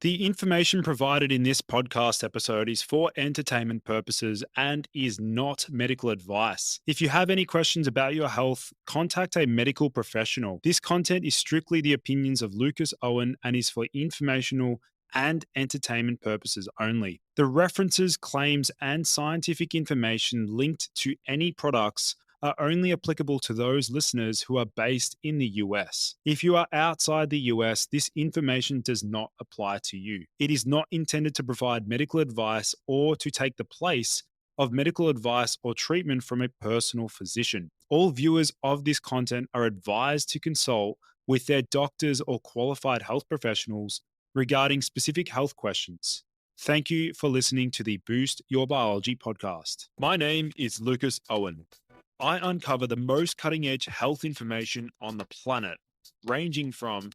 The information provided in this podcast episode is for entertainment purposes and is not medical advice. If you have any questions about your health, contact a medical professional. This content is strictly the opinions of Lucas Owen and is for informational and entertainment purposes only. The references, claims, and scientific information linked to any products are only applicable to those listeners who are based in the US. If you are outside the US, this information does not apply to you. It is not intended to provide medical advice or to take the place of medical advice or treatment from a personal physician. All viewers of this content are advised to consult with their doctors or qualified health professionals regarding specific health questions. Thank you for listening to the Boost Your Biology podcast. My name is Lucas Owen. I uncover the most cutting edge health information on the planet, ranging from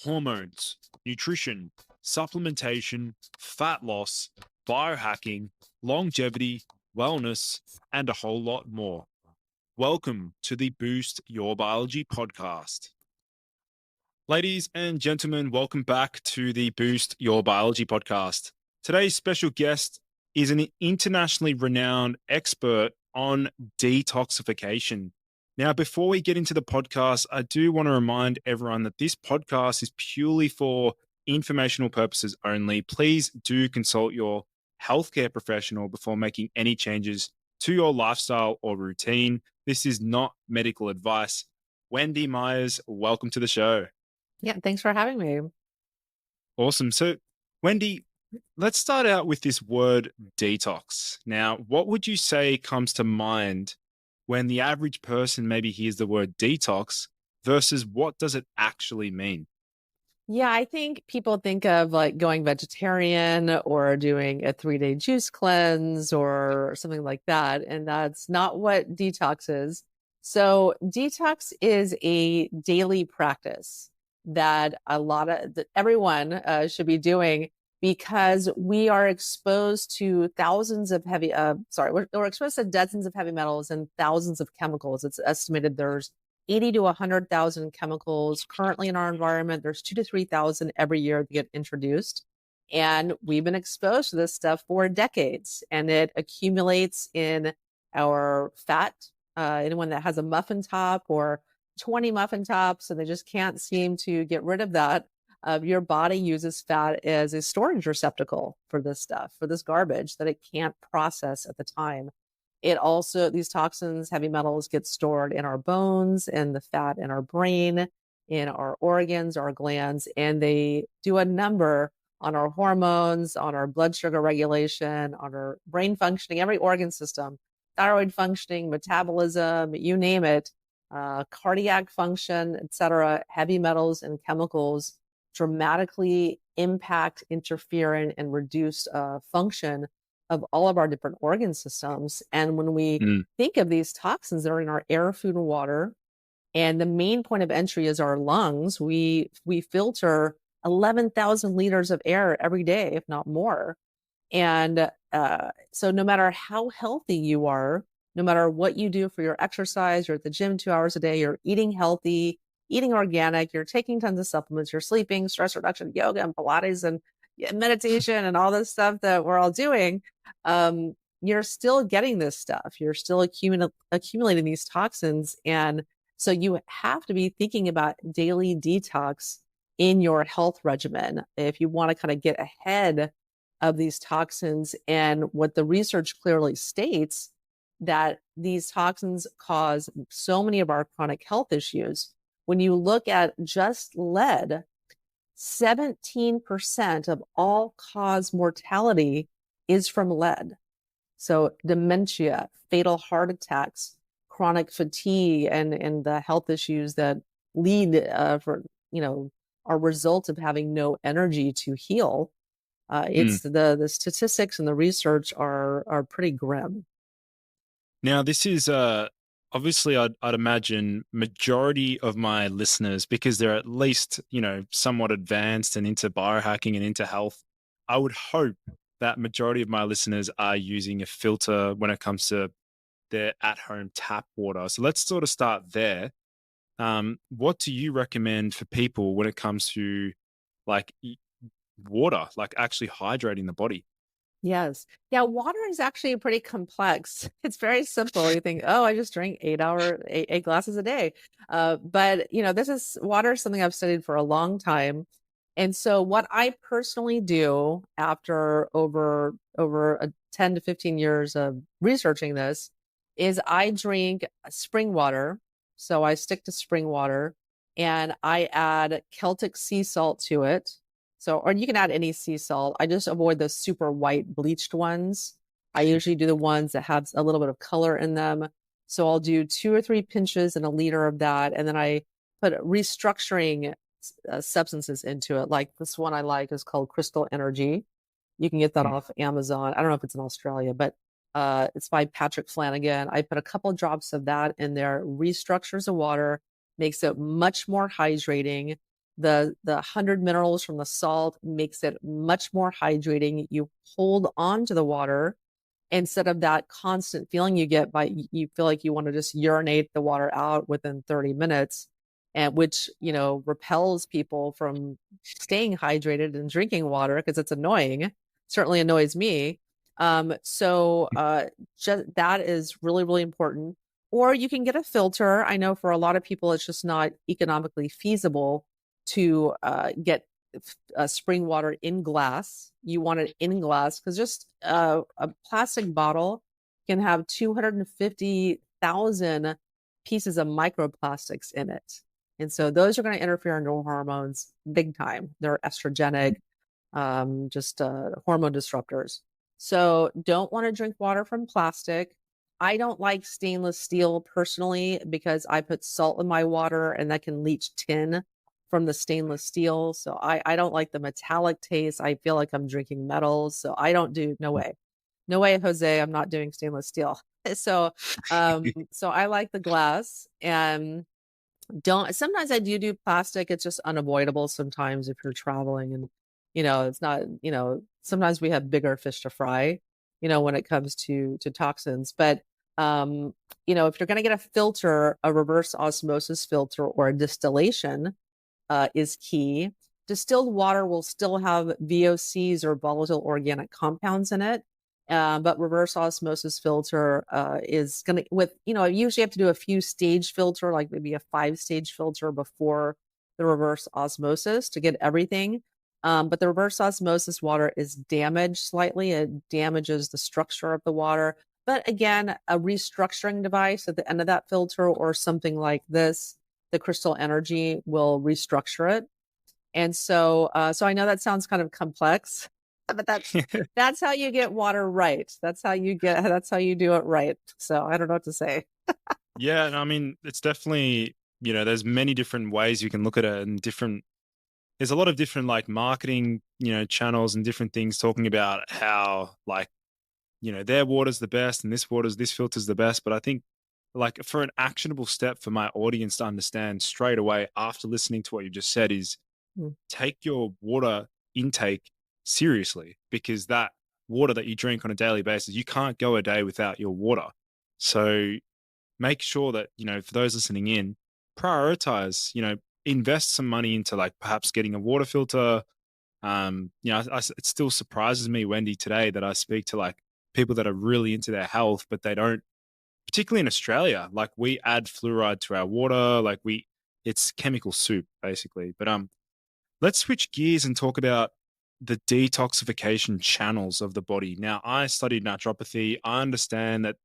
hormones, nutrition, supplementation, fat loss, biohacking, longevity, wellness, and a whole lot more. Welcome to the Boost Your Biology podcast. Ladies and gentlemen, welcome back to the Boost Your Biology podcast. Today's special guest is an internationally renowned expert on detoxification. Now, before we get into the podcast, I do want to remind everyone that this podcast is purely for informational purposes only. Please do consult your healthcare professional before making any changes to your lifestyle or routine. This is not medical advice. Wendy Myers, welcome to the show. Yeah, thanks for having me. Awesome. So, Wendy, let's start out with this word detox. Now, what would you say comes to mind when the average person maybe hears the word detox versus what does it actually mean? Yeah, I think people think of like going vegetarian or doing a 3-day juice cleanse or something like that. And that's not what detox is. So detox is a daily practice that everyone should be doing because we are exposed to we're exposed to dozens of heavy metals and thousands of chemicals. It's estimated there's 80 to 100,000 chemicals currently in our environment. There's 2 to 3,000 every year that get introduced. And we've been exposed to this stuff for decades, and it accumulates in our fat. Anyone that has a muffin top or 20 muffin tops and they just can't seem to get rid of that, your body uses fat as a storage receptacle for this stuff, for this garbage that it can't process at the time. These toxins, heavy metals, get stored in our bones and the fat in our brain, in our organs, our glands, and they do a number on our hormones, on our blood sugar regulation, on our brain functioning, every organ system, thyroid functioning, metabolism, you name it, cardiac function, etc. Heavy metals and chemicals dramatically impact, interfere, and reduce function of all of our different organ systems. And when we think of these toxins that are in our air, food, and water, and the main point of entry is our lungs, we filter 11,000 liters of air every day, if not more. And so no matter how healthy you are, no matter what you do for your exercise, you're at the gym 2 hours a day, you're eating healthy, eating organic, you're taking tons of supplements, you're sleeping, stress reduction, yoga and Pilates and meditation and all this stuff that we're all doing, you're still getting this stuff. You're still accumulating these toxins. And so you have to be thinking about daily detox in your health regimen if you want to kind of get ahead of these toxins. And what the research clearly states, that these toxins cause so many of our chronic health issues. When you look at just lead, 17% of all cause mortality is from lead. So dementia, fatal heart attacks, chronic fatigue, and the health issues that lead are a result of having no energy to heal. It's the statistics and the research are pretty grim. Now, this is obviously, I'd imagine majority of my listeners, because they're at least, somewhat advanced and into biohacking and into health, I would hope that majority of my listeners are using a filter when it comes to their at-home tap water. So let's sort of start there. What do you recommend for people when it comes to like water, like actually hydrating the body. Yes. Yeah, water is actually pretty complex. It's very simple. You think, oh, I just drink 8 glasses a day. But this is water is something I've studied for a long time. And so what I personally do after over 10 to 15 years of researching this is I drink spring water. So I stick to spring water and I add Celtic sea salt to it. So, or you can add any sea salt. I just avoid the super white bleached ones. I usually do the ones that have a little bit of color in them. So I'll do 2 or 3 pinches in a liter of that. And then I put restructuring substances into it. Like this one I like is called Crystal Energy. You can get that Mm. off Amazon. I don't know if it's in Australia, but it's by Patrick Flanagan. I put a couple drops of that in there, restructures the water, makes it much more hydrating. The 100 minerals from the salt makes it much more hydrating. You hold on to the water instead of that constant feeling you get by you feel like you want to just urinate the water out within 30 minutes, and which repels people from staying hydrated and drinking water because it's annoying. Certainly annoys me. Just that is really, really important. Or you can get a filter. I know for a lot of people it's just not economically feasible to get spring water in glass. You want it in glass because just a plastic bottle can have 250,000 pieces of microplastics in it. And so those are going to interfere in your hormones big time. They're estrogenic, just hormone disruptors. So don't want to drink water from plastic. I don't like stainless steel personally because I put salt in my water and that can leach tin from the stainless steel. So I don't like the metallic taste. I feel like I'm drinking metals. So I don't do, no way. No way, Jose, I'm not doing stainless steel. So I like the glass and don't, sometimes I do plastic. It's just unavoidable sometimes if you're traveling and, it's not, sometimes we have bigger fish to fry, when it comes to toxins. But, if you're going to get a filter, a reverse osmosis filter or a distillation, is key. Distilled water will still have VOCs or volatile organic compounds in it. But reverse osmosis filter is going to, I usually have to do a few stage filter, like maybe a 5-stage filter before the reverse osmosis to get everything. But the reverse osmosis water is damaged slightly. It damages the structure of the water. But again, a restructuring device at the end of that filter or something like this, the Crystal Energy will restructure it. And so I know that sounds kind of complex, but that's how you get water right. That's how you do it right. So I don't know what to say. Yeah, and I mean, it's definitely, there's many different ways you can look at it and there's a lot of different like marketing, channels and different things talking about how like, their water's the best and this filter's the best. But I think like for an actionable step for my audience to understand straight away after listening to what you just said is Mm. take your water intake seriously, because that water that you drink on a daily basis, you can't go a day without your water. So make sure that, for those listening in, prioritize, invest some money into like perhaps getting a water filter. It still surprises me, Wendy, today that I speak to like people that are really into their health, but they don't, particularly in Australia, like we add fluoride to our water, like it's chemical soup basically. But let's switch gears and talk about the detoxification channels of the body. Now, I studied naturopathy. I understand that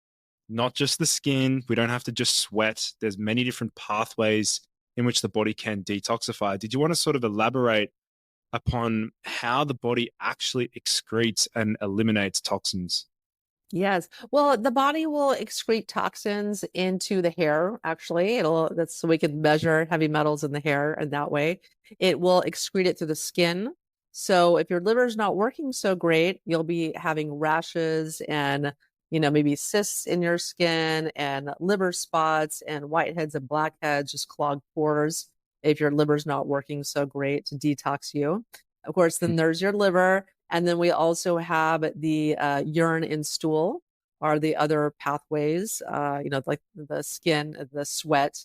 not just the skin, we don't have to just sweat. There's many different pathways in which the body can detoxify. Did you want to sort of elaborate upon how the body actually excretes and eliminates toxins? Yes. Well, the body will excrete toxins into the hair, actually. That's so we can measure heavy metals in the hair and that way. It will excrete it through the skin. So if your liver's not working so great, you'll be having rashes and, maybe cysts in your skin and liver spots and whiteheads and blackheads, just clogged pores if your liver's not working so great to detox you. Of course, then there's your liver. And then we also have the urine and stool are the other pathways, like the skin, the sweat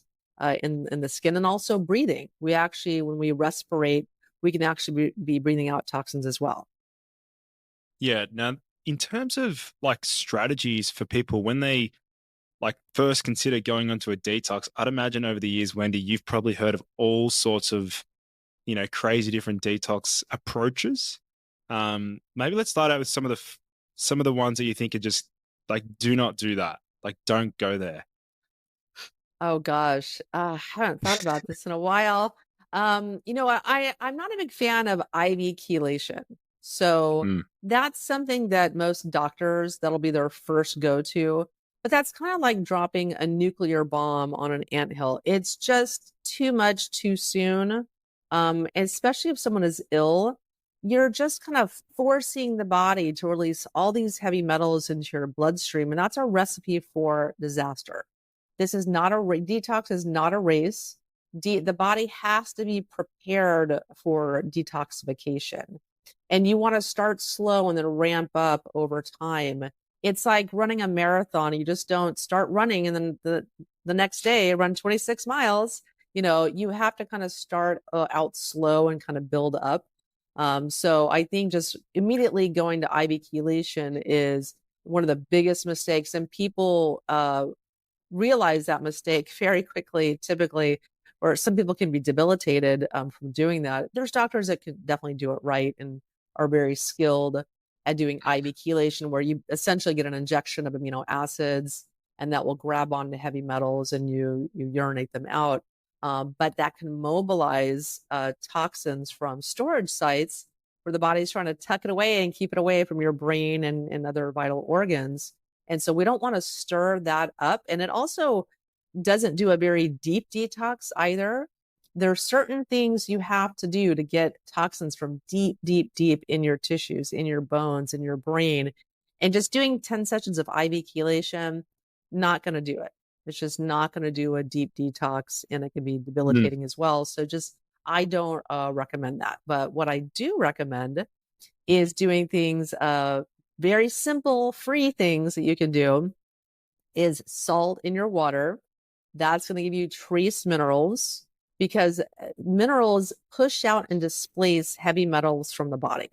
in the skin, and also breathing. We actually, when we respirate, we can actually be breathing out toxins as well. Yeah. Now, in terms of like strategies for people when they like first consider going onto a detox, I'd imagine over the years, Wendy, you've probably heard of all sorts of, crazy different detox approaches. Maybe let's start out with some of the ones that you think are just like, do not do that. Like, don't go there. Oh gosh, I haven't thought about this in a while. I'm not a big fan of IV chelation. So Mm, that's something that most doctors, that'll be their first go-to. But that's kind of like dropping a nuclear bomb on an anthill. It's just too much too soon. Especially if someone is ill, you're just kind of forcing the body to release all these heavy metals into your bloodstream. And that's a recipe for disaster. This is not detox is not a race. The body has to be prepared for detoxification. And you want to start slow and then ramp up over time. It's like running a marathon. You just don't start running and then the next day run 26 miles. You have to kind of start out slow and kind of build up. So I think just immediately going to IV chelation is one of the biggest mistakes, and people realize that mistake very quickly, typically, or some people can be debilitated from doing that. There's doctors that can definitely do it right and are very skilled at doing IV chelation, where you essentially get an injection of amino acids and that will grab onto heavy metals and you urinate them out. But that can mobilize toxins from storage sites where the body's trying to tuck it away and keep it away from your brain and other vital organs. And so we don't want to stir that up. And it also doesn't do a very deep detox either. There are certain things you have to do to get toxins from deep, deep, deep in your tissues, in your bones, in your brain. And just doing 10 sessions of IV chelation, not going to do it. It's just not going to do a deep detox, and it can be mm, debilitating as well. So I don't recommend that. But what I do recommend is doing things, very simple, free things that you can do is salt in your water. That's going to give you trace minerals, because minerals push out and displace heavy metals from the body.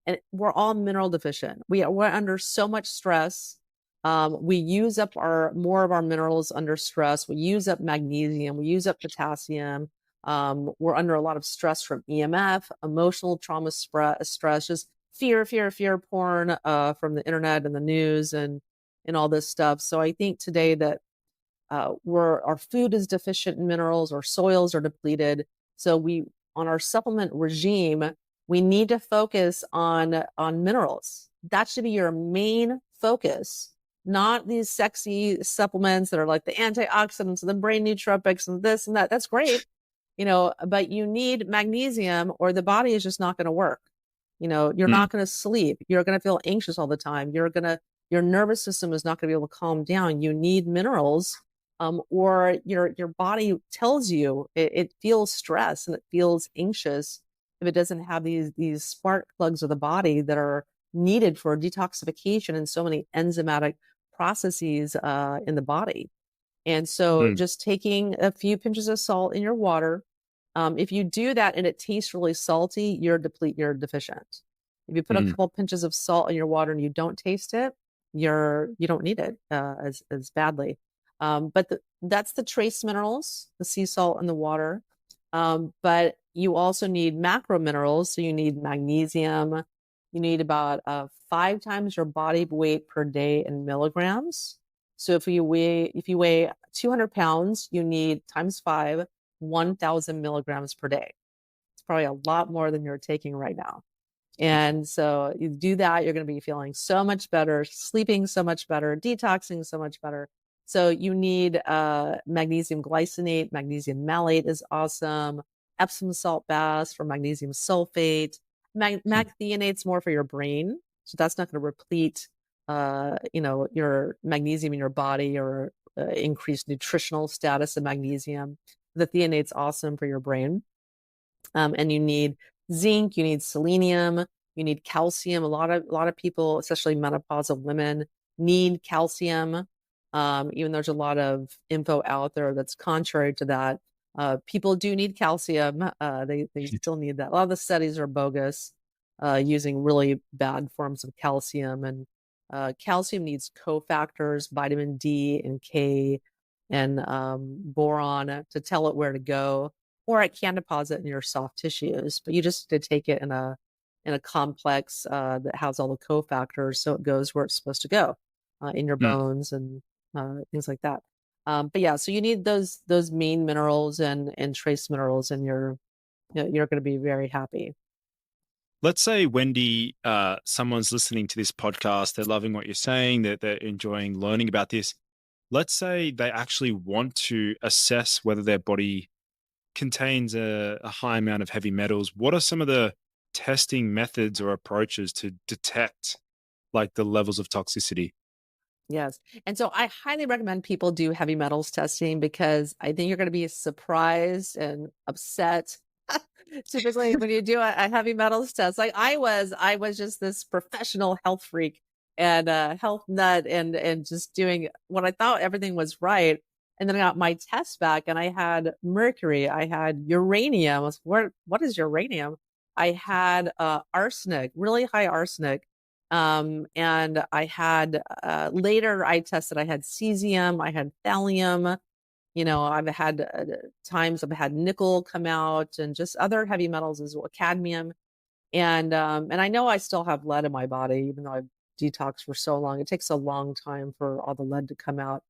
And we're all mineral deficient. We're under so much stress. We use up more of our minerals under stress. We use up magnesium. We use up potassium. We're under a lot of stress from EMF, emotional trauma, stress, just fear porn from the internet and the news and all this stuff. So I think today that our food is deficient in minerals, our soils are depleted. So on our supplement regime, we need to focus on minerals. That should be your main focus, not these sexy supplements that are like the antioxidants and the brain nootropics and this and that. That's great, but you need magnesium or the body is just not going to work. You're mm, not going to sleep. You're going to feel anxious all the time. Your nervous system is not going to be able to calm down. You need minerals, or your body tells you it feels stress and it feels anxious if it doesn't have these spark plugs of the body that are needed for detoxification and so many enzymatic processes in the body. And so mm, just taking a few pinches of salt in your water, if you do that and it tastes really salty, you're deficient. If you put a mm, couple pinches of salt in your water and you don't taste it, you don't need it as badly. But that's the trace minerals, the sea salt and the water. But you also need macro minerals. So you need magnesium. You need about 5 times your body weight per day in milligrams. So if you weigh 200 pounds, you need times 5, 1,000 milligrams per day. It's probably a lot more than you're taking right now. And so you do that, you're going to be feeling so much better, sleeping so much better, detoxing so much better. So you need magnesium glycinate, magnesium malate is awesome, Epsom salt baths for magnesium sulfate. Methionate's more for your brain, so that's not going to replete, your magnesium in your body or increase nutritional status of magnesium. The thionate's awesome for your brain, and you need zinc, you need selenium, you need calcium. A lot of people, especially menopausal women, need calcium. Even there's a lot of info out there that's contrary to that. People do need calcium. They still need that. A lot of the studies are bogus, using really bad forms of calcium. And calcium needs cofactors, vitamin D and K, and boron to tell it where to go, or it can deposit in your soft tissues. But you just have to take it in a complex that has all the cofactors, so it goes where it's supposed to go, in your Mm. bones and things like that. But yeah, so you need those main minerals and trace minerals, and you're going to be very happy. Let's say, Wendy, someone's listening to this podcast, they're loving what you're saying, that they're enjoying learning about this. Let's say they actually want to assess whether their body contains a high amount of heavy metals. What are some of the testing methods or approaches to detect like the levels of toxicity? Yes. And so I highly recommend people do heavy metals testing, because I think you're going to be surprised and upset. Typically, when you do a heavy metals test, like I was just this professional health freak and health nut, and just doing what I thought everything was right. And then I got my test back, and I had mercury, I had uranium. I was, what is uranium? I had arsenic, really high arsenic. And I had, later I tested, I had cesium, I had thallium, I've had times I've had nickel come out, and just other heavy metals as well, cadmium. And I know I still have lead in my body, even though I've detoxed for so long. It takes a long time for all the lead to come out,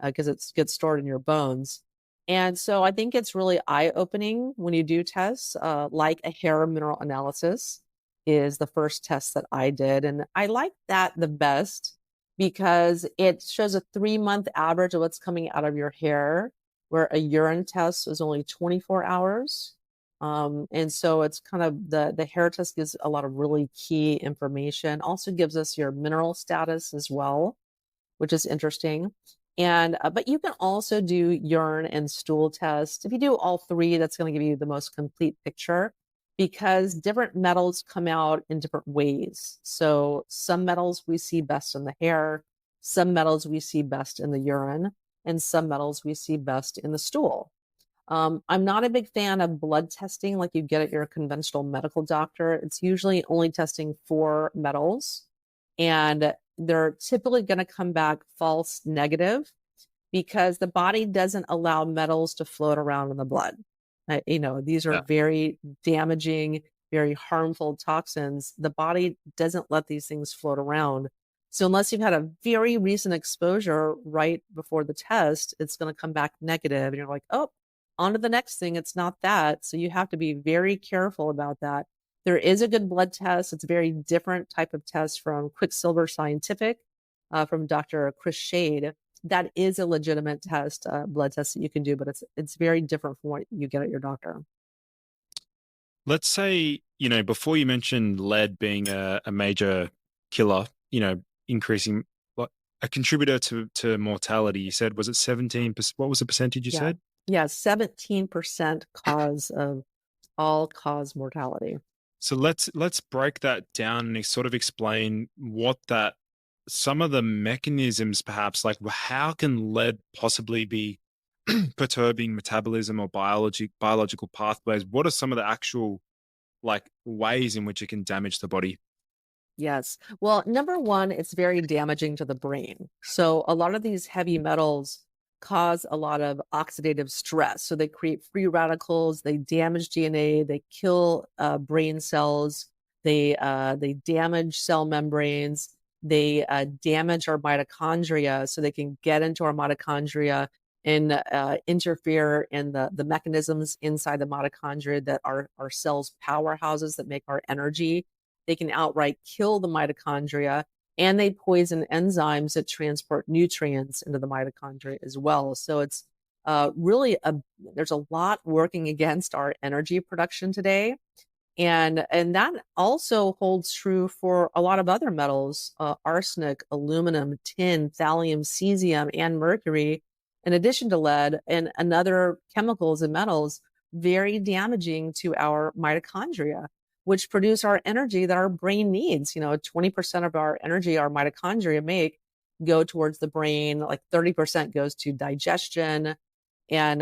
because it gets stored in your bones. And so I think it's really eye-opening when you do tests, like a hair mineral analysis is the first test that I did. And I like that the best, because it shows a 3-month average of what's coming out of your hair, where a urine test is only 24 hours. And so it's kind of the hair test gives a lot of really key information. Also gives us your mineral status as well, which is interesting. And but you can also do urine and stool tests. If you do all three, that's going to give you the most complete picture, because different metals come out in different ways. So some metals we see best in the hair, some metals we see best in the urine, and some metals we see best in the stool. I'm not a big fan of blood testing like you get at your conventional medical doctor. It's usually only testing for metals, and they're typically going to come back false negative, because the body doesn't allow metals to float around in the blood. These are Yeah. very damaging, very harmful toxins. The body doesn't let these things float around. So unless you've had a very recent exposure right before the test, it's going to come back negative. And you're like, oh, on to the next thing. It's not that. So you have to be very careful about that. There is a good blood test. It's a very different type of test from Quicksilver Scientific, from Dr. Chris Shade. That is a legitimate test, blood test that you can do, but it's very different from what you get at your doctor. Let's say, before you mentioned lead being a major killer, increasing what a contributor to mortality, you said, was it 17%? What was the percentage you Yeah. said? Yeah, 17% cause of all cause mortality. So let's break that down and sort of explain what that some of the mechanisms, perhaps, like how can lead possibly be perturbing metabolism or biological pathways? What are some of the actual like ways in which it can damage the body? Yes. Well, number one, it's very damaging to the brain. So a lot of these heavy metals cause a lot of oxidative stress. So they create free radicals, they damage DNA, they kill brain cells, they damage cell membranes, they damage our mitochondria, so they can get into our mitochondria and interfere in the mechanisms inside the mitochondria that are our cells' powerhouses that make our energy. They can outright kill the mitochondria, and they poison enzymes that transport nutrients into the mitochondria as well. So it's really there's a lot working against our energy production today. And that also holds true for a lot of other metals, arsenic, aluminum, tin, thallium, cesium, and mercury, in addition to lead and other chemicals and metals, very damaging to our mitochondria, which produce our energy that our brain needs. 20% of our energy our mitochondria make go towards the brain, like 30% goes to digestion, and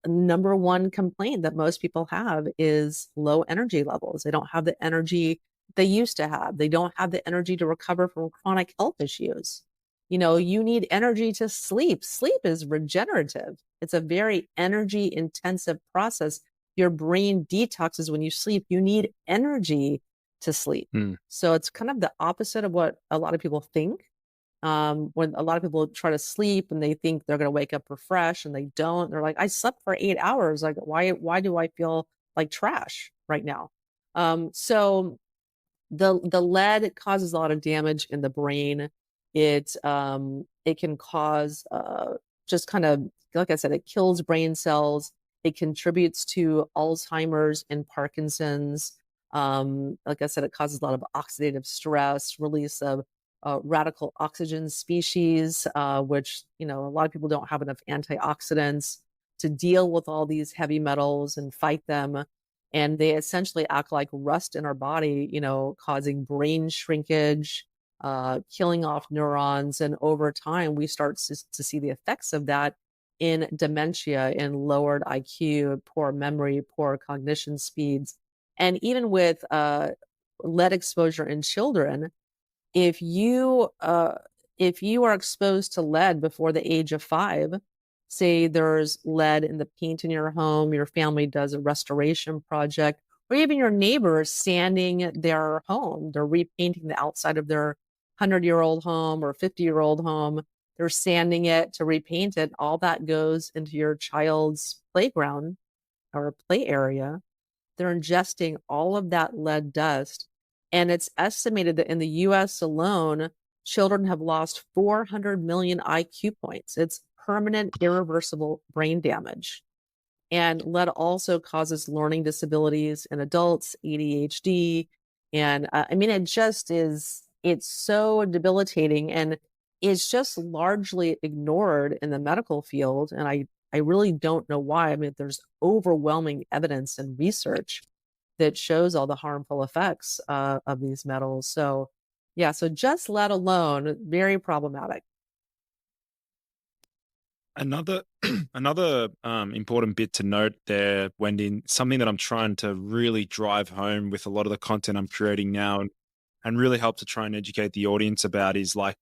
number one complaint that most people have is low energy levels. They don't have the energy they used to have. They don't have the energy to recover from chronic health issues. You need energy to sleep. Sleep is regenerative. It's a very energy intensive process. Your brain detoxes when you sleep. You need energy to sleep. So it's kind of the opposite of what a lot of people think. When a lot of people try to sleep and they think they're going to wake up refreshed and they don't, they're like, I slept for 8 hours. Like, why do I feel like trash right now? So the lead causes a lot of damage in the brain. It can cause just kind of, like I said, it kills brain cells. It contributes to Alzheimer's and Parkinson's. Like I said, it causes a lot of oxidative stress, release of radical oxygen species, which, a lot of people don't have enough antioxidants to deal with all these heavy metals and fight them. And they essentially act like rust in our body, causing brain shrinkage, killing off neurons. And over time, we start to see the effects of that in dementia, in lowered IQ, poor memory, poor cognition speeds. And even with lead exposure in children, if you are exposed to lead before the age of 5, say there's lead in the paint in your home, your family does a restoration project, or even your neighbors sanding their home, they're repainting the outside of their 100-year-old home or 50-year-old home, they're sanding it to repaint it, all that goes into your child's playground or play area. They're ingesting all of that lead dust. And it's estimated that in the US alone, children have lost 400 million IQ points. It's permanent, irreversible brain damage. And lead also causes learning disabilities in adults, ADHD. And it just is, it's so debilitating and it's just largely ignored in the medical field. And I really don't know why. There's overwhelming evidence and research that shows all the harmful effects of these metals. So yeah, so just lead alone, very problematic. Another important bit to note there, Wendy, something that I'm trying to really drive home with a lot of the content I'm creating now and really help to try and educate the audience about is like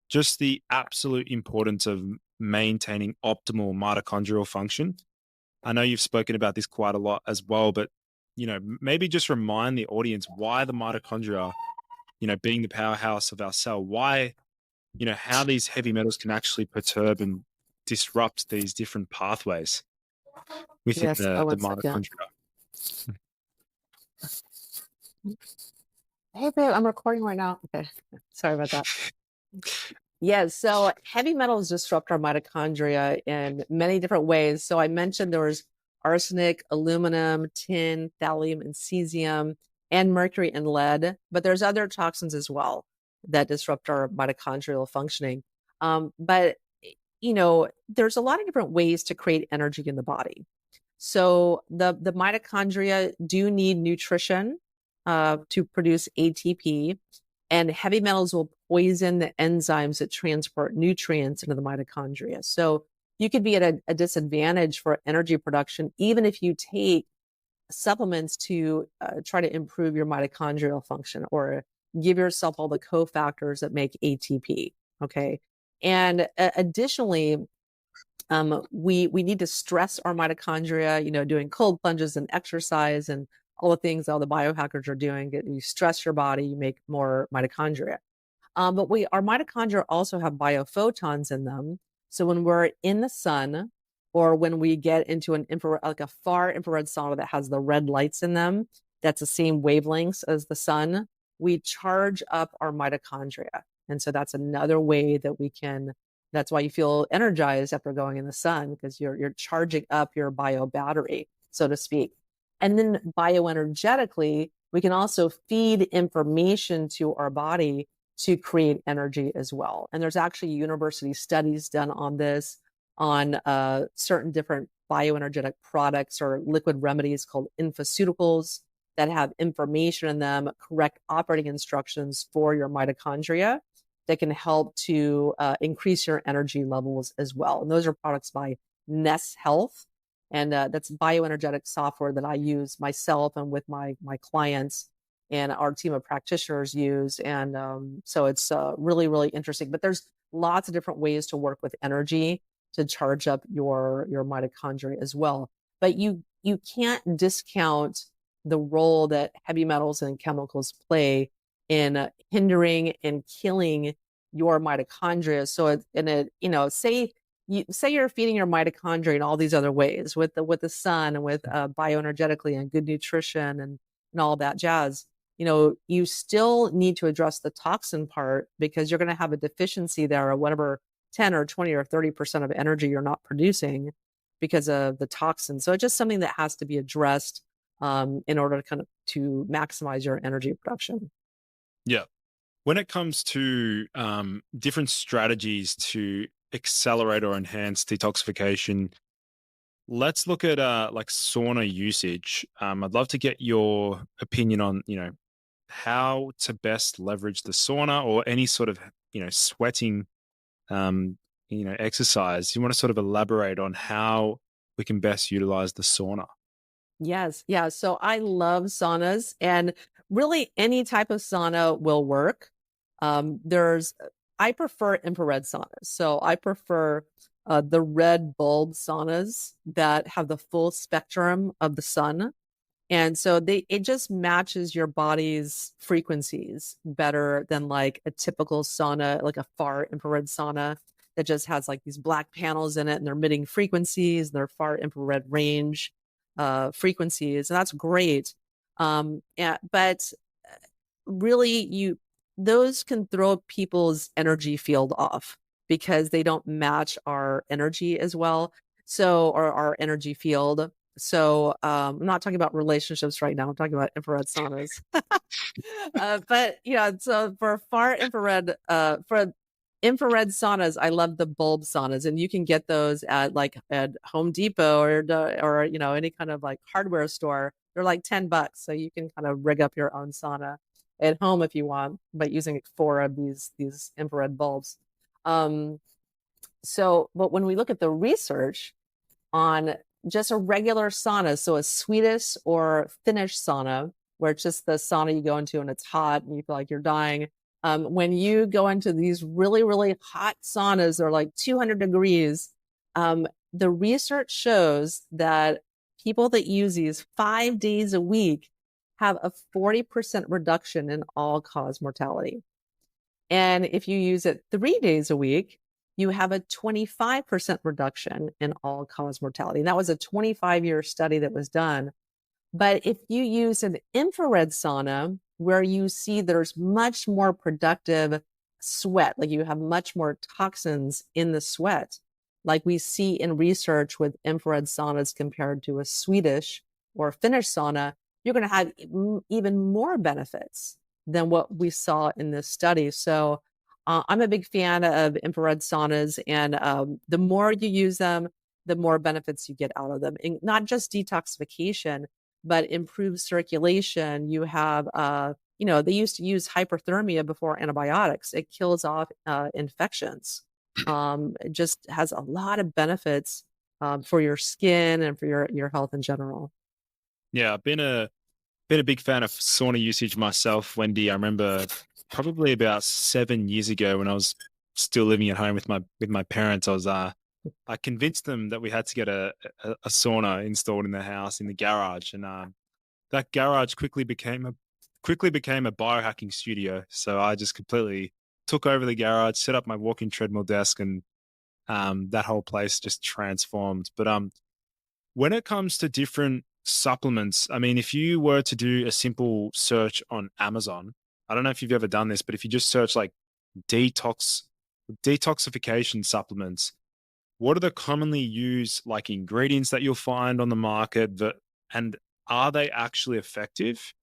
just the absolute importance of maintaining optimal mitochondrial function. I know you've spoken about this quite a lot as well, but maybe just remind the audience why the mitochondria, being the powerhouse of our cell, why, how these heavy metals can actually perturb and disrupt these different pathways within Yes. the One second. mitochondria. Hey, babe, I'm recording right now. Okay. Sorry about that. Yes. So heavy metals disrupt our mitochondria in many different ways. So I mentioned there was arsenic, aluminum, tin, thallium, and cesium, and mercury and lead, but there's other toxins as well that disrupt our mitochondrial functioning. But there's a lot of different ways to create energy in the body. So the mitochondria do need nutrition to produce ATP, and heavy metals will poison the enzymes that transport nutrients into the mitochondria. So you could be at a disadvantage for energy production, even if you take supplements to try to improve your mitochondrial function or give yourself all the cofactors that make ATP. Okay. And additionally, we need to stress our mitochondria, doing cold plunges and exercise and all the things all the biohackers are doing. You stress your body, you make more mitochondria. But our mitochondria also have biophotons in them. So when we're in the sun or when we get into an infrared, like a far infrared sauna that has the red lights in them, that's the same wavelengths as the sun, we charge up our mitochondria. And so that's another way that that's why you feel energized after going in the sun, because you're charging up your bio battery, so to speak. And then bioenergetically, we can also feed information to our body to create energy as well. And there's actually university studies done on this, on certain different bioenergetic products or liquid remedies called infoceuticals that have information in them, correct operating instructions for your mitochondria that can help to increase your energy levels as well. And those are products by Ness Health. And that's bioenergetic software that I use myself and with my clients and our team of practitioners use. And so it's really, really interesting. But there's lots of different ways to work with energy to charge up your mitochondria as well. But you can't discount the role that heavy metals and chemicals play in hindering and killing your mitochondria. So say you're feeding your mitochondria in all these other ways with the sun and with bioenergetically and good nutrition and all that jazz. You still need to address the toxin part because you're going to have a deficiency there of whatever 10 or 20 or 30% of energy you're not producing because of the toxin. So it's just something that has to be addressed in order to maximize your energy production. Yeah. When it comes to different strategies to accelerate or enhance detoxification, let's look at like sauna usage. I'd love to get your opinion on, how to best leverage the sauna or any sort of, sweating, exercise. You want to sort of elaborate on how we can best utilize the sauna? Yes. Yeah. So I love saunas, and really any type of sauna will work. I prefer infrared saunas. So I prefer the red bulb saunas that have the full spectrum of the sun. And so it just matches your body's frequencies better than like a typical sauna, like a far infrared sauna that just has like these black panels in it and they're emitting frequencies, and they're far infrared range frequencies. And that's great. But really those can throw people's energy field off because they don't match our energy as well. So, or our energy field. So I'm not talking about relationships right now. I'm talking about infrared saunas. But so for far infrared, for infrared saunas, I love the bulb saunas, and you can get those at Home Depot or any kind of like hardware store. They're like $10, so you can kind of rig up your own sauna at home if you want, but using 4 of these infrared bulbs. But when we look at the research on just a regular sauna, so a Swedish or Finnish sauna, where it's just the sauna you go into and it's hot and you feel like you're dying. When you go into these really, really hot saunas, they're like 200 degrees. The research shows that people that use these 5 days a week have a 40% reduction in all-cause mortality. And if you use it 3 days a week, you have a 25% reduction in all-cause mortality. And that was a 25-year study that was done. But if you use an infrared sauna, where you see there's much more productive sweat, like you have much more toxins in the sweat, like we see in research with infrared saunas compared to a Swedish or Finnish sauna, you're going to have even more benefits than what we saw in this study. So I'm a big fan of infrared saunas, and the more you use them, the more benefits you get out of them. And not just detoxification, but improved circulation. You have, they used to use hyperthermia before antibiotics. It kills off infections. It just has a lot of benefits for your skin and for your health in general. Yeah, I've been a big fan of sauna usage myself, Wendy. I remember probably about 7 years ago when I was still living at home with my parents. I convinced them that we had to get a sauna installed in the house in the garage, and that garage quickly became a biohacking studio. So I just completely took over the garage, set up my walk-in treadmill desk, and that whole place just transformed. But when it comes to different supplements, I mean, if you were to do a simple search on Amazon, I don't know if you've ever done this, but if you just search like detoxification supplements, what are the commonly used like ingredients that you'll find on the market, and are they actually effective?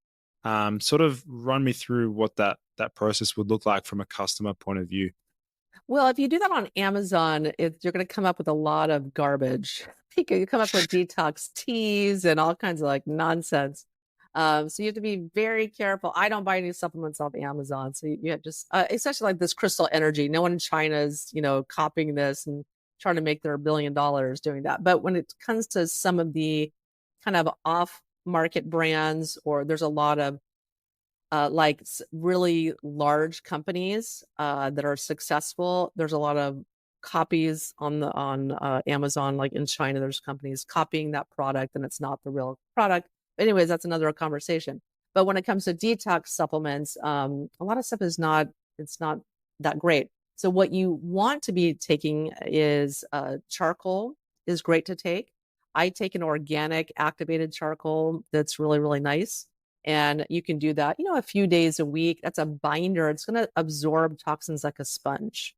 Sort of run me through what that process would look like from a customer point of view. Well, if you do that on Amazon, you're going to come up with a lot of garbage. You can come up with detox teas and all kinds of like nonsense. So you have to be very careful. I don't buy any supplements off Amazon. So you have just, especially like this crystal energy. No one in China is, copying this and trying to make their $1 billion doing that. But when it comes to some of the kind of off market brands, or there's a lot of like really large companies that are successful. There's a lot of copies on Amazon, like in China, there's companies copying that product and it's not the real product. But anyways, that's another conversation. But when it comes to detox supplements, a lot of stuff is not that great. So what you want to be taking is charcoal is great to take. I take an organic activated charcoal that's really, really nice. And you can do that, a few days a week. That's a binder. It's going to absorb toxins like a sponge.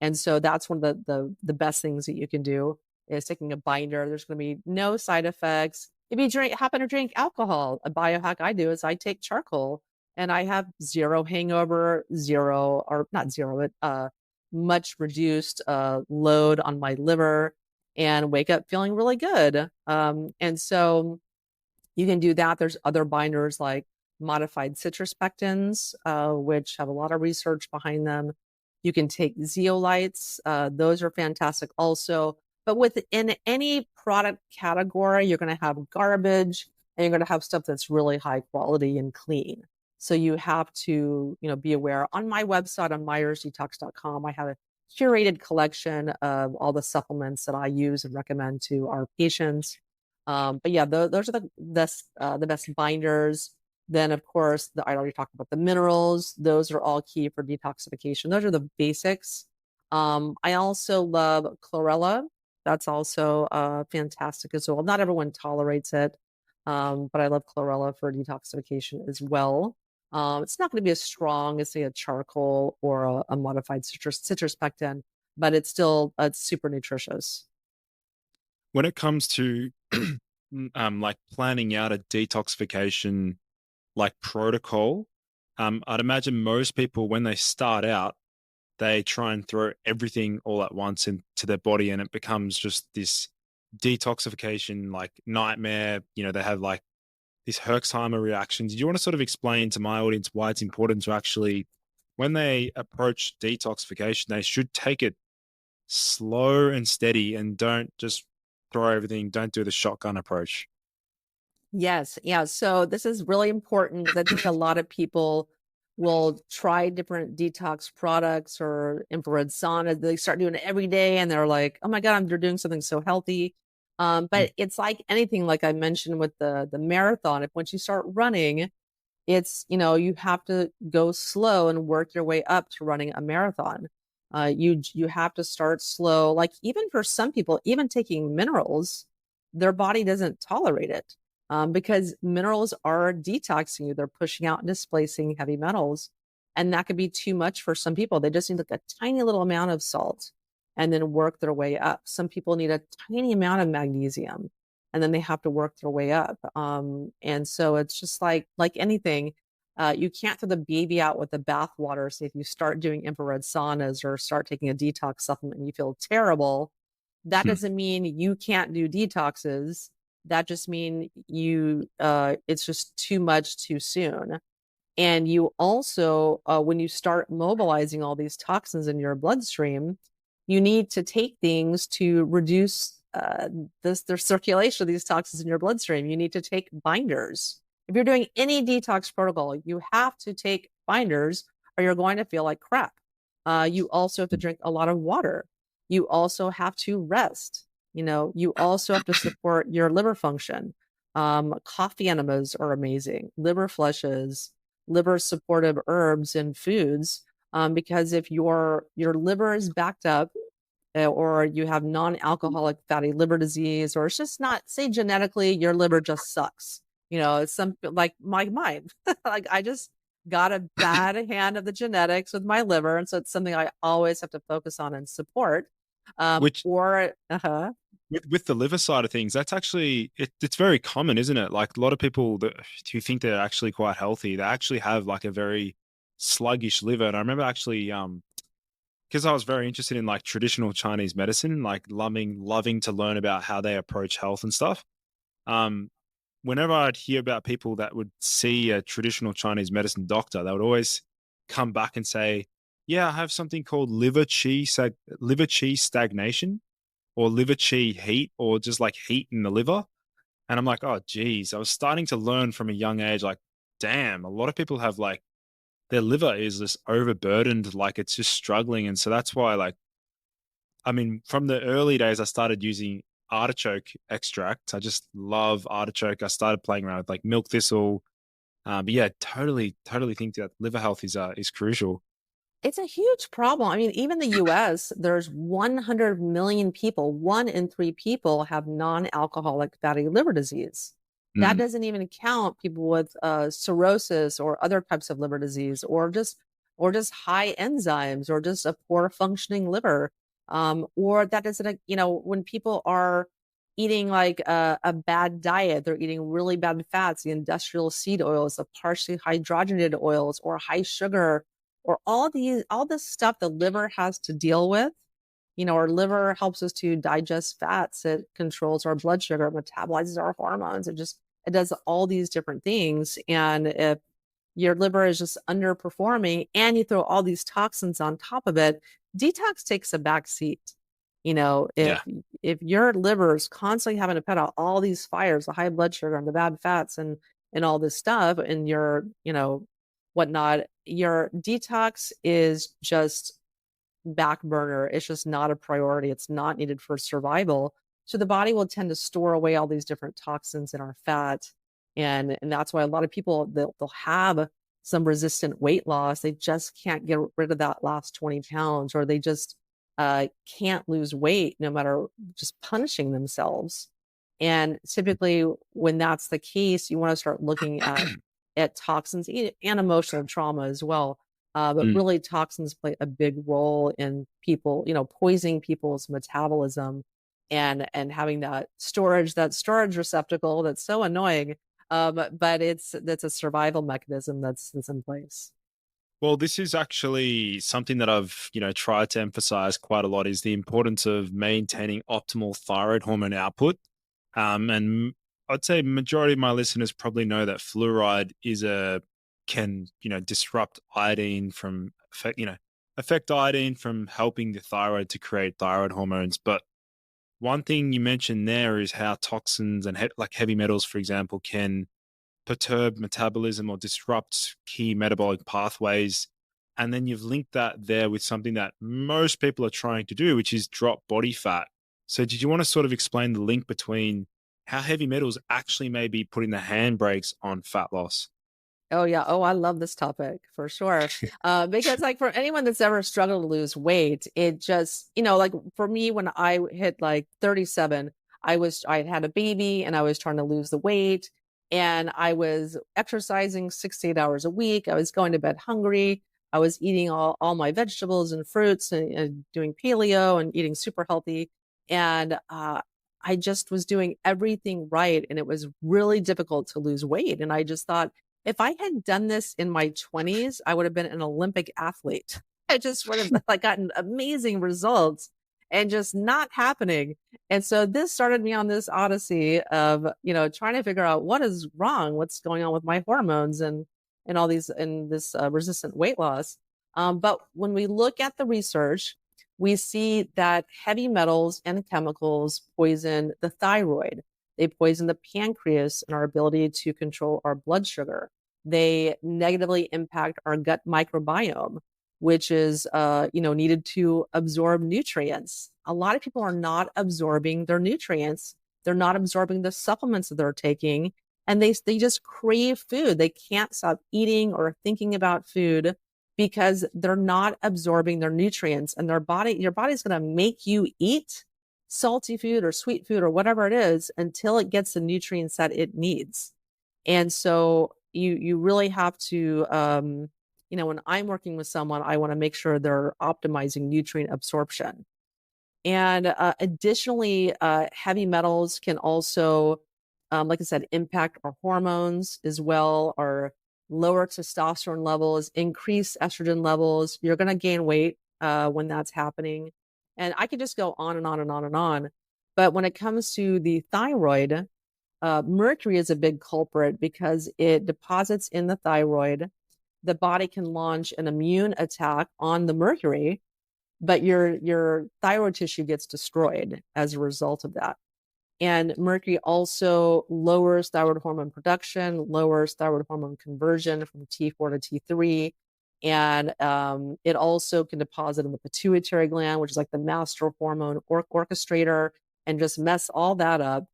And so that's one of the best things that you can do is taking a binder. There's going to be no side effects. If you happen to drink alcohol, a biohack I do is I take charcoal and I have zero hangover, zero, or not zero, but much reduced load on my liver and wake up feeling really good. And so you can do that. There's other binders like modified citrus pectins, which have a lot of research behind them. You can take zeolites. Those are fantastic also. But within any product category, you're going to have garbage and you're going to have stuff that's really high quality and clean. So you have to, be aware. On my website, on myersdetox.com, I have a curated collection of all the supplements that I use and recommend to our patients. But yeah, those are the best binders. Then, of course, I already talked about the minerals. Those are all key for detoxification. Those are the basics. I also love chlorella. That's also fantastic as well. Not everyone tolerates it, but I love chlorella for detoxification as well. It's not going to be as strong as, say, a charcoal or a modified citrus pectin, but it's super nutritious. When it comes to like planning out a detoxification like protocol, I'd imagine most people when they start out, they try and throw everything all at once into their body, and it becomes just this detoxification like nightmare. They have like these Herxheimer reactions. Do you want to sort of explain to my audience why it's important to actually, when they approach detoxification, they should take it slow and steady and don't just throw everything, don't do the shotgun approach? Yes. Yeah. So this is really important because I think a lot of people will try different detox products or infrared sauna. They start doing it every day and they're like, oh my God, they're doing something so healthy. But it's like anything, like I mentioned with the marathon, if once you start running, it's, you have to go slow and work your way up to running a marathon. You have to start slow. Like even for some people, even taking minerals, their body doesn't tolerate it. Because minerals are detoxing you. They're pushing out and displacing heavy metals. And that could be too much for some people. They just need like a tiny little amount of salt and then work their way up. Some people need a tiny amount of magnesium and then they have to work their way up. And so it's just like anything, you can't throw the baby out with the bathwater. So if you start doing infrared saunas or start taking a detox supplement and you feel terrible, that doesn't mean you can't do detoxes. That just means it's just too much too soon. And you also, when you start mobilizing all these toxins in your bloodstream, you need to take things to reduce the circulation of these toxins in your bloodstream. You need to take binders. If you're doing any detox protocol, you have to take binders or you're going to feel like crap. You also have to drink a lot of water. You also have to rest. You also have to support your liver function. Coffee enemas are amazing. Liver flushes, liver supportive herbs and foods. Because if your liver is backed up, or you have non-alcoholic fatty liver disease, or it's just not, say genetically, your liver just sucks. It's some like mine. Like I just got a bad hand of the genetics with my liver. And so it's something I always have to focus on and support. With the liver side of things, that's actually it's very common, isn't it? Like a lot of people who think they're actually quite healthy, they actually have like a very sluggish liver. And I remember actually because I was very interested in like traditional Chinese medicine, like loving to learn about how they approach health and stuff. Whenever I'd hear about people that would see a traditional Chinese medicine doctor, they would always come back and say, yeah, I have something called liver qi stagnation. or liver chi heat, or just like heat in the liver. And I'm like, oh, geez, I was starting to learn from a young age, like, damn, a lot of people have like their liver is just overburdened, like it's just struggling. And so that's why, like, I mean, from the early days, I started using artichoke extract. I just love artichoke. I started playing around with like milk thistle. But yeah, totally think that liver health is crucial. It's a huge problem. I mean, even the US, there's 100 million people, 1 in 3 people have non-alcoholic fatty liver disease. That Mm, doesn't even count people with cirrhosis or other types of liver disease, or just high enzymes, or just a poor functioning liver. Or that doesn't, when people are eating like a bad diet, they're eating really bad fats, the industrial seed oils, the partially hydrogenated oils, or high sugar, or all this stuff the liver has to deal with. Our liver helps us to digest fats. It controls our blood sugar, metabolizes our hormones. It does all these different things. And if your liver is just underperforming and you throw all these toxins on top of it, detox takes a back seat. yeah. If your liver is constantly having to put out all these fires, the high blood sugar and the bad fats and all this stuff, and your, whatnot, your detox is just back burner. It's just not a priority. It's not needed for survival. So the body will tend to store away all these different toxins in our fat. And that's why a lot of people, they'll have some resistant weight loss. They just can't get rid of that last 20 pounds, or they just can't lose weight no matter just punishing themselves. And typically when that's the case, you want to start looking at toxins and emotional trauma as well. But Mm. really, toxins play a big role in people, poisoning people's metabolism, and having that storage receptacle that's so annoying. But that's a survival mechanism that's in place. Well, this is actually something that I've, tried to emphasize quite a lot is the importance of maintaining optimal thyroid hormone output. And I'd say majority of my listeners probably know that fluoride can, disrupt iodine from affect iodine from helping the thyroid to create thyroid hormones. But one thing you mentioned there is how toxins and like heavy metals, for example, can perturb metabolism or disrupt key metabolic pathways. And then you've linked that there with something that most people are trying to do, which is drop body fat. So, did you want to sort of explain the link between how heavy metals actually may be putting the handbrakes on fat loss? Oh yeah. Oh, I love this topic for sure. Because like for anyone that's ever struggled to lose weight, it just, like for me, when I hit like 37, I had a baby and I was trying to lose the weight, and I was exercising 6 to 8 hours a week. I was going to bed hungry. I was eating all my vegetables and fruits, and doing paleo and eating super healthy. And, I just was doing everything right. And it was really difficult to lose weight. And I just thought, if I had done this in my 20s, I would have been an Olympic athlete. I just would have like gotten amazing results, and just not happening. And so this started me on this odyssey of, trying to figure out what is wrong, what's going on with my hormones and all these and this resistant weight loss. But when we look at the research, we see that heavy metals and chemicals poison the thyroid. They poison the pancreas and our ability to control our blood sugar. They negatively impact our gut microbiome, which is, needed to absorb nutrients. A lot of people are not absorbing their nutrients. They're not absorbing the supplements that they're taking, and they just crave food. They can't stop eating or thinking about food because they're not absorbing their nutrients, and your body's going to make you eat salty food or sweet food or whatever it is until it gets the nutrients that it needs. And so you really have to, when I'm working with someone, I want to make sure they're optimizing nutrient absorption. And additionally, heavy metals can also, like I said, impact our hormones as well, our lower testosterone levels, increase estrogen levels. You're going to gain weight when that's happening. And I could just go on and on and on and on. But when it comes to the thyroid, mercury is a big culprit because it deposits in the thyroid. The body can launch an immune attack on the mercury but your thyroid tissue gets destroyed as a result of that. And mercury also lowers thyroid hormone production, lowers thyroid hormone conversion from T4 to T3. And it also can deposit in the pituitary gland, which is like the master hormone orchestrator, and just mess all that up.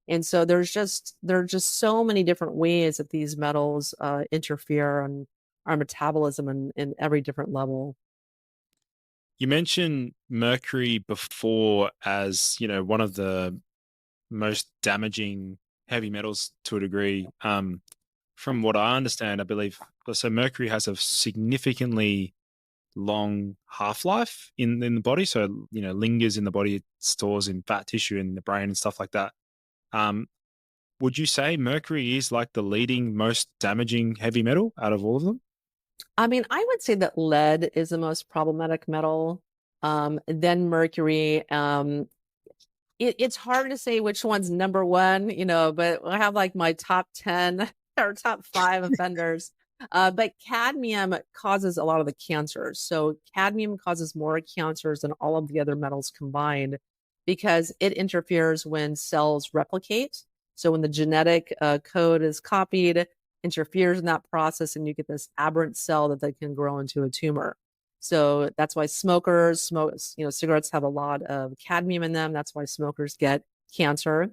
And so there are just so many different ways that these metals interfere on our metabolism in every different level. You mentioned mercury before as, one of the most damaging heavy metals to a degree. From what I understand, I believe, so mercury has a significantly long half-life in the body. So, lingers in the body, it stores in fat tissue in the brain and stuff like that. Um, would you say mercury is like the leading most damaging heavy metal out of all of them? I mean, I would say that lead is the most problematic metal, then mercury. It's hard to say which one's number one, but I have like my top 10 or top 5 offenders. But cadmium causes a lot of the cancers. So cadmium causes more cancers than all of the other metals combined because it interferes when cells replicate. So when the genetic code is copied, interferes in that process, and you get this aberrant cell that can grow into a tumor. So that's why smokers smoke, cigarettes have a lot of cadmium in them. That's why smokers get cancer.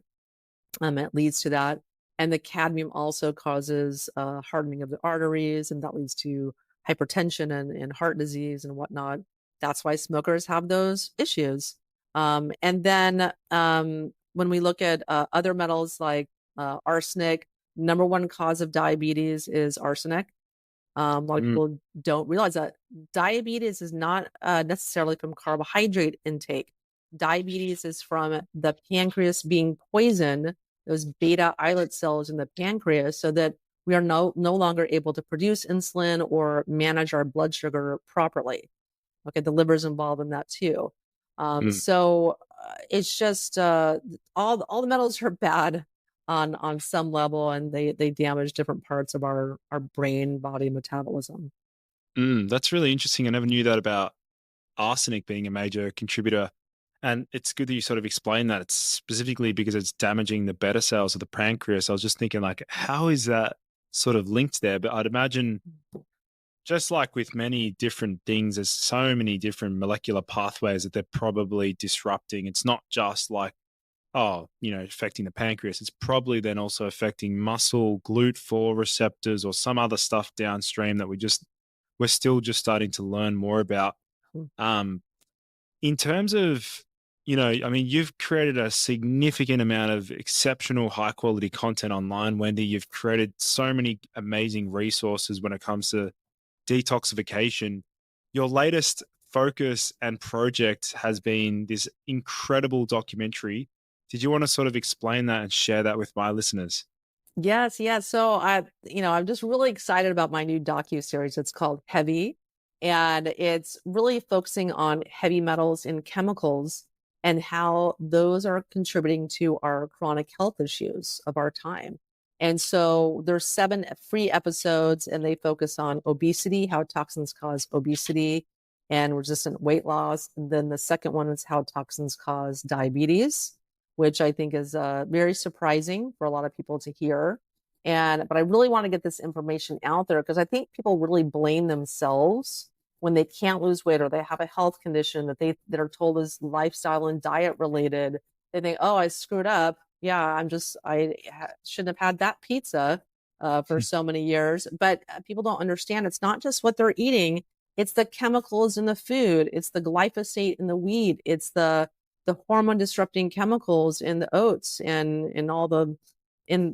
It leads to that. And the cadmium also causes hardening of the arteries, and that leads to hypertension and heart disease and whatnot. That's why smokers have those issues. And then when we look at other metals like arsenic, number one cause of diabetes is arsenic. A lot of people don't realize that diabetes is not necessarily from carbohydrate intake. Diabetes is from the pancreas being poisoned, those beta islet cells in the pancreas, so that we are no longer able to produce insulin or manage our blood sugar properly. Okay, the liver's involved in that too. So it's just all the metals are bad on some level, and they damage different parts of our brain body metabolism. That's really interesting. I never knew that about arsenic being a major contributor. And it's good that you sort of explained that. It's specifically because it's damaging the beta cells of the pancreas. I was just thinking, like, how is that sort of linked there? But I'd imagine, just like with many different things, there's so many different molecular pathways that they're probably disrupting. It's not just like, affecting the pancreas. It's probably then also affecting muscle, GLUT4 receptors, or some other stuff downstream that we're still just starting to learn more about. In terms of, you've created a significant amount of exceptional high quality content online, Wendy. You've created so many amazing resources when it comes to detoxification. Your latest focus and project has been this incredible documentary. Did you want to sort of explain that and share that with my listeners? Yes. So I'm just really excited about my new docu-series. It's called Heavy, and it's really focusing on heavy metals and chemicals and how those are contributing to our chronic health issues of our time. And so there's 7 free episodes, and they focus on obesity, how toxins cause obesity and resistant weight loss. And then the second one is how toxins cause diabetes, which I think is very surprising for a lot of people to hear. But I really want to get this information out there because I think people really blame themselves when they can't lose weight or they have a health condition that are told is lifestyle and diet related. They think, oh, I screwed up. Yeah, shouldn't have had that pizza for so many years. But people don't understand. It's not just what they're eating. It's the chemicals in the food. It's the glyphosate in the wheat. It's the hormone disrupting chemicals in the oats and in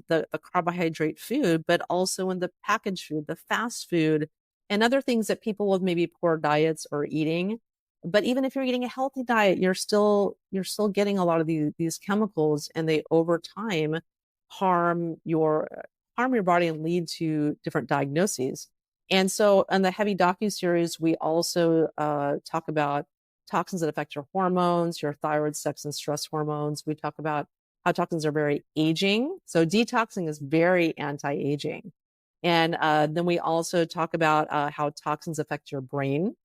the carbohydrate food, but also in the packaged food, the fast food, and other things that people with maybe poor diets are eating. But even if you're eating a healthy diet, you're still getting a lot of these chemicals, and they over time harm your body and lead to different diagnoses. And so in the Heavy docu-series, we also talk about toxins that affect your hormones, your thyroid, sex, and stress hormones. We talk about how toxins are very aging. So detoxing is very anti-aging. And then we also talk about how toxins affect your brain.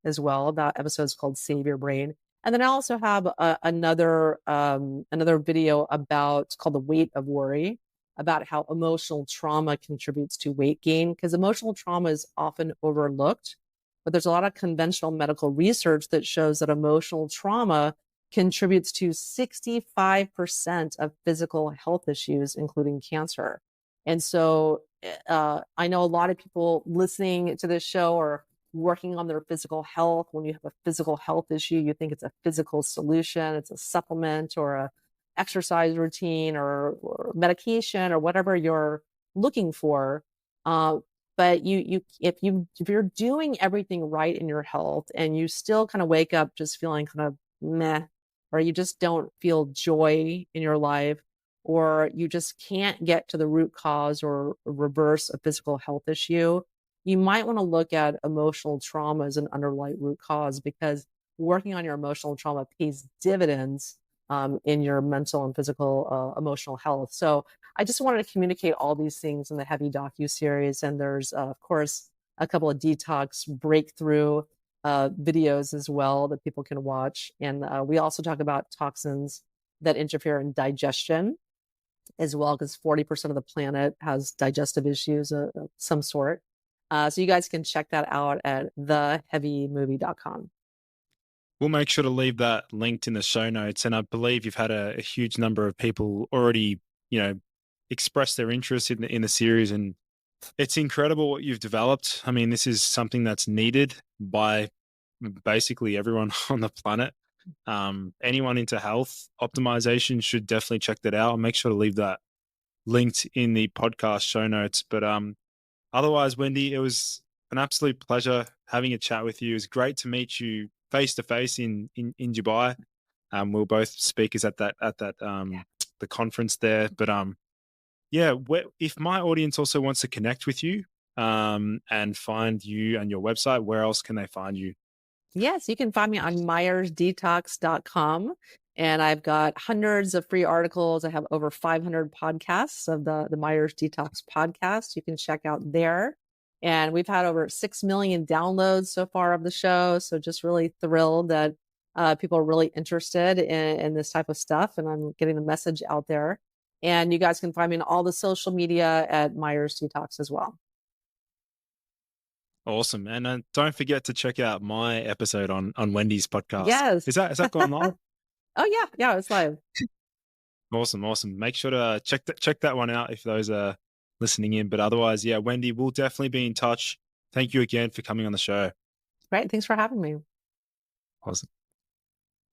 as well. That episode is called Save Your Brain. And then I also have another video about, it's called The Weight of Worry, about how emotional trauma contributes to weight gain, because emotional trauma is often overlooked, but there's a lot of conventional medical research that shows that emotional trauma contributes to 65% of physical health issues, including cancer. And so I know a lot of people listening to this show are working on their physical health. When you have a physical health issue, you think it's a physical solution, it's a supplement or a exercise routine or medication or whatever you're looking for. But if you're doing everything right in your health and you still kind of wake up just feeling kind of meh, or you just don't feel joy in your life, or you just can't get to the root cause or reverse a physical health issue, you might want to look at emotional trauma as an underlying root cause, because working on your emotional trauma pays dividends in your mental and physical emotional health. So I just wanted to communicate all these things in the Heavy docu-series. And there's, of course, a couple of detox breakthrough videos as well that people can watch. And we also talk about toxins that interfere in digestion as well, because 40% of the planet has digestive issues of some sort. So you guys can check that out at theheavymovie.com. We'll make sure to leave that linked in the show notes. And I believe you've had a huge number of people already, express their interest in the series. And it's incredible what you've developed. I mean, this is something that's needed by basically everyone on the planet. Anyone into health optimization should definitely check that out. I'll make sure to leave that linked in the podcast show notes. But otherwise, Wendy, it was an absolute pleasure having a chat with you. It was great to meet you face to face in Dubai. We were both speakers at that the conference there. But if my audience also wants to connect with you and find you and your website, where else can they find you? Yes, you can find me on myersdetox.com. And I've got hundreds of free articles. I have over 500 podcasts of the Myers Detox podcast. You can check out there. And we've had over 6 million downloads so far of the show. So just really thrilled that people are really interested in this type of stuff. And I'm getting the message out there. And you guys can find me on all the social media at Myers Detox as well. Awesome. And don't forget to check out my episode on Wendy's podcast. Yes. Is that going live? Oh, yeah. Yeah, it's live. Awesome. Make sure to check that one out if those are listening in. But otherwise, yeah, Wendy, we'll definitely be in touch. Thank you again for coming on the show. Great. Thanks for having me. Awesome.